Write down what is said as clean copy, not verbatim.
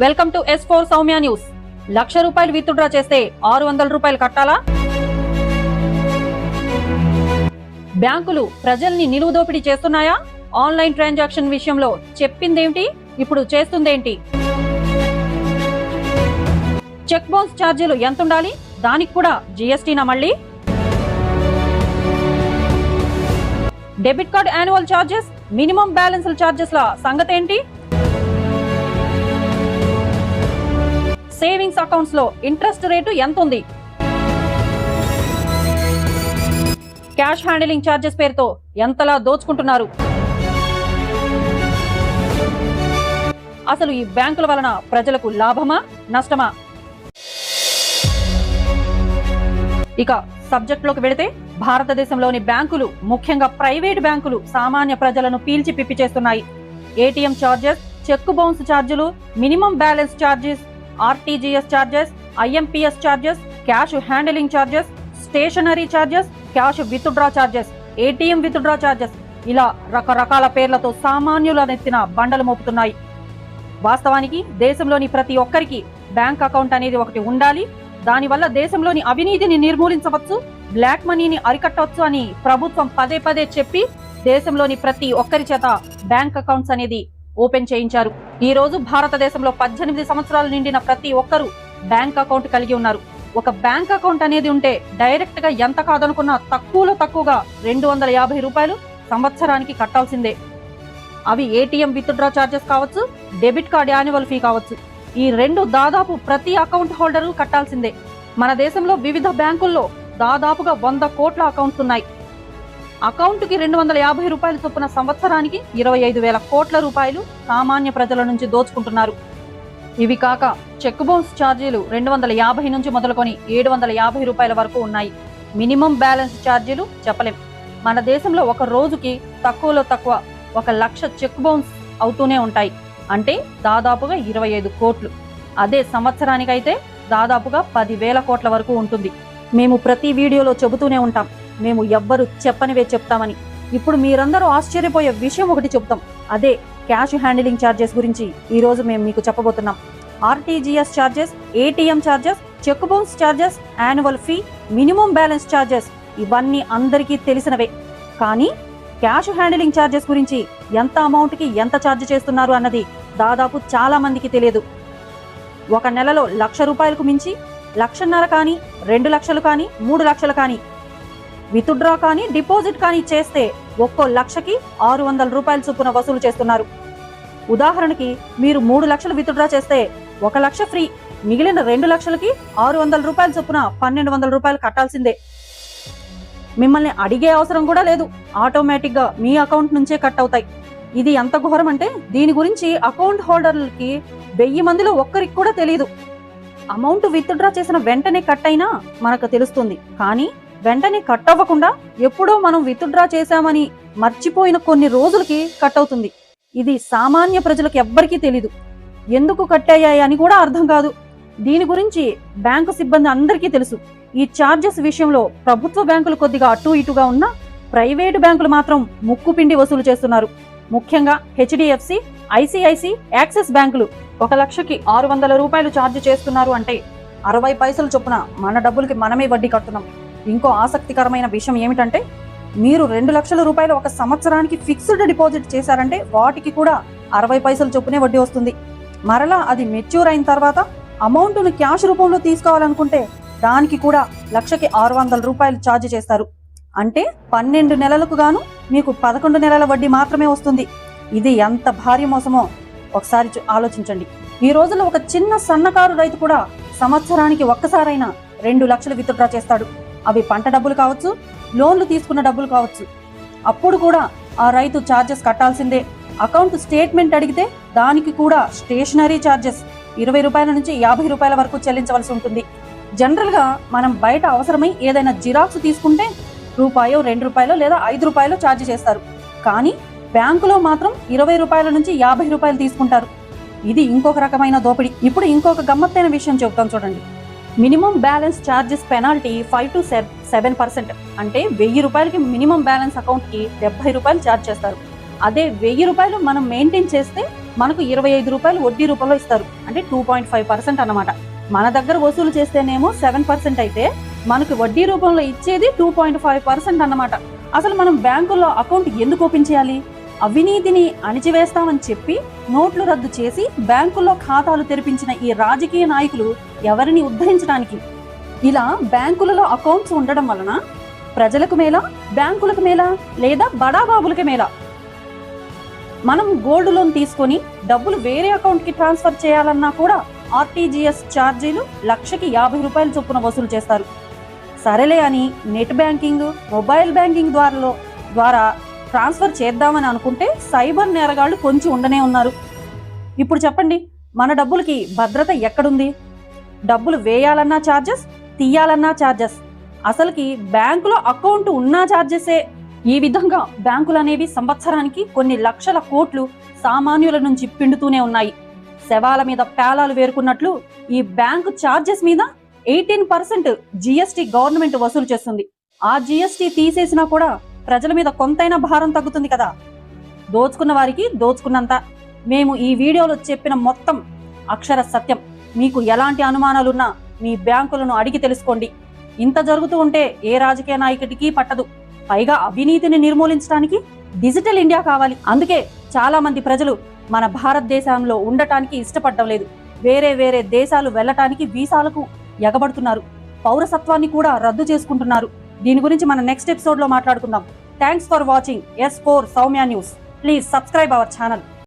Welcome to S4 Soumya news. ₹1,00,000 withdraw చేస్తే ₹600 కట్టాలా? బ్యాంకులు ప్రజల్ని నిలువు దోపిడీ చేస్తున్నాయా? ఆన్లైన్ ట్రాన్సాక్షన్ విషయంలో చెప్పిందేంటి, ఇప్పుడు చేస్తుందేంటి? చెక్ బౌన్స్ ఛార్జీలు ఎంత ఉండాలి? దానికి కూడా జీఎస్టీనా మళ్ళీ? Debit card annual charges, minimum balance ఛార్జెస్ల సంగతేంటి? సేవింగ్స్ అకౌంట్స్ లో ఇంట్రెస్ట్ రేటు ఎంత ఉంది? క్యాష్ హ్యాండిలింగ్ ఛార్జెస్ పేరుతో ఎంతలా దోచుకుంటున్నారు? అసలు ఈ బ్యాంకుల వలన ప్రజలకు లాభమా నష్టమా? ఇక సబ్జెక్ట్ లోకి వెళితే, భారతదేశంలోని బ్యాంకులు, ముఖ్యంగా ప్రైవేట్ బ్యాంకులు సామాన్య ప్రజలను పీల్చి పిప్పి చేస్తున్నాయి. ఏటీఎం ఛార్జెస్, చెక్ బౌన్స్ ఛార్జీలు, minimum balance charges, RTGS charges, IMPS charges, cash handling charges, stationery charges, cash withdraw charges, ATM withdraw charges, ఇలా రకరకాల పేర్లతో సామాన్యుల నెత్తిన బండలు మోపుతున్నాయి. వాస్తవానికి దేశంలోని ప్రతి ఒక్కరికి బ్యాంక్ అకౌంట్ అనేది ఒకటి ఉండాలి. దానివల్ల దేశంలోని అవినీతిని నిర్మూలించవచ్చు, బ్లాక్ మనీని అరికట్టవచ్చు అని ప్రభుత్వం పదే పదే చెప్పి దేశంలోని ప్రతి ఒక్కరి చేత బ్యాంక్ అకౌంట్స్ అనేది ఓపెన్ చేయించారు. ఈ రోజు భారతదేశంలో 18 సంవత్సరాలు నిండిన ప్రతి ఒక్కరూ బ్యాంక్ అకౌంట్ కలిగి ఉన్నారు. ఒక బ్యాంక్ అకౌంట్ అనేది ఉంటే డైరెక్ట్ గా ఎంత కాదనుకున్నా తక్కువలో తక్కువగా ₹250 సంవత్సరానికి కట్టాల్సిందే. అవి ఏటీఎం విత్డ్రా ఛార్జెస్ కావచ్చు, డెబిట్ కార్డ్ యాన్యువల్ ఫీ కావచ్చు. ఈ రెండు దాదాపు ప్రతి అకౌంట్ హోల్డరు కట్టాల్సిందే. మన దేశంలో వివిధ బ్యాంకుల్లో దాదాపుగా 100 కోట్ల అకౌంట్స్ ఉన్నాయి. అకౌంట్కి ₹250 చొప్పున సంవత్సరానికి 25,000 కోట్ల రూపాయలు సామాన్య ప్రజల నుంచి దోచుకుంటున్నారు. ఇవి కాక చెక్ బౌన్స్ ఛార్జీలు 250 నుంచి మొదలుకొని ₹750 వరకు ఉన్నాయి. మినిమం బ్యాలెన్స్ ఛార్జీలు చెప్పలేం. మన దేశంలో ఒక రోజుకి తక్కువలో తక్కువ 1,00,000 చెక్ బౌన్స్ అవుతూనే ఉంటాయి. అంటే దాదాపుగా 25 కోట్లు. అదే సంవత్సరానికైతే దాదాపుగా 10,000 కోట్ల వరకు ఉంటుంది. మేము ప్రతి వీడియోలో చెబుతూనే ఉంటాం, మేము ఎవ్వరు చెప్పనివే చెప్తామని. ఇప్పుడు మీరందరూ ఆశ్చర్యపోయే విషయం ఒకటి చెప్తాం. అదే క్యాష్ హ్యాండిలింగ్ ఛార్జెస్ గురించి ఈ రోజు మేము మీకు చెప్పబోతున్నాం. RTGS charges, ATM charges, cheque bounce charges, annual fee, minimum balance charges ఇవన్నీ అందరికీ తెలిసినవే. కానీ క్యాష్ హ్యాండిలింగ్ ఛార్జెస్ గురించి ఎంత అమౌంట్కి ఎంత ఛార్జ్ చేస్తున్నారు అన్నది దాదాపు చాలా మందికి తెలియదు. ఒక నెలలో ₹1,00,000 మించి 1,50,000 కానీ, 2 లక్షలు కానీ, 3 లక్షలు కానీ విత్డ్రా కానీ డిపాజిట్ కానీ చేస్తే ఒక్కో లక్షకి ₹600 చొప్పున వసూలు చేస్తున్నారు. ఉదాహరణకి మీరు 3 లక్షలు విత్డ్రా చేస్తే 1 లక్ష ఫ్రీ, మిగిలిన 2 లక్షలకి ₹600 చొప్పున ₹1,200 కట్టాల్సిందే. మిమ్మల్ని అడిగే అవసరం కూడా లేదు, ఆటోమేటిక్ గా మీ అకౌంట్ నుంచే కట్ అవుతాయి. ఇది ఎంత ఘోరం అంటే దీని గురించి అకౌంట్ హోల్డర్లకి 1000 మందిలో ఒక్కరికి కూడా తెలియదు. అమౌంట్ విత్డ్రా చేసిన వెంటనే కట్ అయినా మనకు తెలుస్తుంది, కానీ వెంటనే కట్ అవ్వకుండా ఎప్పుడో మనం విత్డ్రా చేశామని మర్చిపోయిన కొన్ని రోజులకి కట్ అవుతుంది. ఇది సామాన్య ప్రజలకు ఎవ్వరికీ తెలీదు. ఎందుకు కట్ అయ్యాయి అని కూడా అర్థం కాదు. దీని గురించి బ్యాంకు సిబ్బంది అందరికీ తెలుసు. ఈ ఛార్జెస్ విషయంలో ప్రభుత్వ బ్యాంకులు కొద్దిగా అటు ఇటుగా ఉన్నా ప్రైవేటు బ్యాంకులు మాత్రం ముక్కు పిండి వసూలు చేస్తున్నారు. ముఖ్యంగా HDFC, ICICI, యాక్సిస్ బ్యాంకులు 1 లక్షకి ₹600 ఛార్జ్ చేస్తున్నారు. అంటే 60 పైసలు చొప్పున మన డబ్బులకి మనమే వడ్డీ కడుతున్నాం. ఇంకో ఆసక్తికరమైన విషయం ఏమిటంటే, మీరు ₹2,00,000 ఒక సంవత్సరానికి ఫిక్స్డ్ డిపాజిట్ చేశారంటే వాటికి కూడా 60 పైసలు చొప్పునే వడ్డీ వస్తుంది. మరలా అది మెచ్యూర్ అయిన తర్వాత అమౌంట్ను క్యాష్ రూపంలో తీసుకోవాలనుకుంటే దానికి కూడా లక్షకి ₹600 ఛార్జ్ చేస్తారు. అంటే 12 నెలలకు గాను మీకు 11 నెలల వడ్డీ మాత్రమే వస్తుంది. ఇది ఎంత భారీ మోసమో ఒకసారి ఆలోచించండి. ఈ రోజుల్లో ఒక చిన్న సన్నకారు రైతు కూడా సంవత్సరానికి ఒక్కసారైనా 2 లక్షలు విత్డ్రా చేస్తాడు. అవి పంట డబ్బులు కావచ్చు, లోన్లు తీసుకున్న డబ్బులు కావచ్చు. అప్పుడు కూడా ఆ రైతు ఛార్జెస్ కట్టాల్సిందే. అకౌంట్ స్టేట్మెంట్ అడిగితే దానికి కూడా స్టేషనరీ ఛార్జెస్ ₹20 నుంచి ₹50 వరకు చెల్లించవలసి ఉంటుంది. జనరల్ గా మనం బయట అవసరమై ఏదైనా జిరాక్స్ తీసుకుంటే ₹2, ₹2 లేదా ₹5 ఛార్జ్ చేస్తారు. కానీ బ్యాంకులో మాత్రం ₹20 నుంచి ₹50 తీసుకుంటారు. ఇది ఇంకొక రకమైన దోపిడీ. ఇప్పుడు ఇంకొక గమ్మత్తైన విషయం చెప్తాం చూడండి. Minimum balance charges penalty 5 to 7%. అంటే ₹1,000కి మినిమం బ్యాలెన్స్ అకౌంట్ కి ₹70 ఛార్జ్ చేస్తారు. అదే ₹1,000 మనం మెయింటైన్ చేస్తే మనకు 25 రూపాయలు వడ్డీ రూపంలో ఇస్తారు, అంటే 2.5% అన్నమాట. మన దగ్గర వసూలు చేస్తేనేమో 7% అయితే మనకు వడ్డీ రూపంలో ఇచ్చేది 2.5% అన్నమాట. అసలు మనం బ్యాంకుల్లో అకౌంట్ ఎందుకు ఓపెన్ చేయాలి? అవినీతిని అణిచివేస్తామని చెప్పి నోట్లు రద్దు చేసి బ్యాంకుల్లో ఖాతాలు తెరిపించిన ఈ రాజకీయ నాయకులు ఎవరిని ఉద్ధరించడానికి? ఇలా బ్యాంకులలో అకౌంట్స్ ఉండడం వలన ప్రజలకు మేలా, బ్యాంకులకు మేలా, లేదా బడాబాబులకి మేలా? మనం గోల్డ్ లోన్ తీసుకొని డబ్బులు వేరే అకౌంట్ కి ట్రాన్స్ఫర్ చేయాలన్నా కూడా ఆర్టీజీఎస్ ఛార్జీలు లక్షకి 50 రూపాయల చొప్పున వసూలు చేస్తారు. సరేలే అని నెట్ బ్యాంకింగ్, మొబైల్ బ్యాంకింగ్ ద్వారా ట్రాన్స్ఫర్ చేద్దామని అనుకుంటే సైబర్ నేరగాళ్లు కొంచెం ఉండనే ఉన్నారు. ఇప్పుడు చెప్పండి, మన డబ్బులకి భద్రత ఎక్కడుంది? డబ్బులు వేయాలన్నా ఛార్జెస్, తీయాలన్నా ఛార్జెస్, అసలుకి బ్యాంకులో అకౌంట్ ఉన్నా ఛార్జెసే. ఈ విధంగా బ్యాంకులు అనేవి సంవత్సరానికి కొన్ని లక్షల కోట్లు సామాన్యుల నుంచి పిండుతూనే ఉన్నాయి. శవాల మీద పేలాలు వేరుకున్నట్లు ఈ బ్యాంకు ఛార్జెస్ మీద 18% జీఎస్టీ గవర్నమెంట్ వసూలు చేస్తుంది. ఆ జీఎస్టీ తీసేసినా కూడా ప్రజల మీద కొంతైనా భారం తగ్గుతుంది కదా. దోచుకున్న వారికి దోచుకున్నంత. మేము ఈ వీడియోలో చెప్పిన మొత్తం అక్షర సత్యం. మీకు ఎలాంటి అనుమానాలున్నా మీ బ్యాంకులను అడిగి తెలుసుకోండి. ఇంత జరుగుతూ ఉంటే ఏ రాజకీయ నాయకుడికి పట్టదు. పైగా అవినీతిని నిర్మూలించడానికి డిజిటల్ ఇండియా కావాలి. అందుకే చాలా మంది ప్రజలు మన భారతదేశంలో ఉండటానికి ఇష్టపడడం లేదు. వేరే దేశాలు వెళ్ళటానికి వీసాలకు ఎగబడుతున్నారు. పౌరసత్వాన్ని కూడా రద్దు చేసుకుంటున్నారు. దీని గురించి మన నెక్స్ట్ ఎపిసోడ్ లో మాట్లాడుకుందాం. Thanks for watching S4 Soumya news. Please subscribe our channel.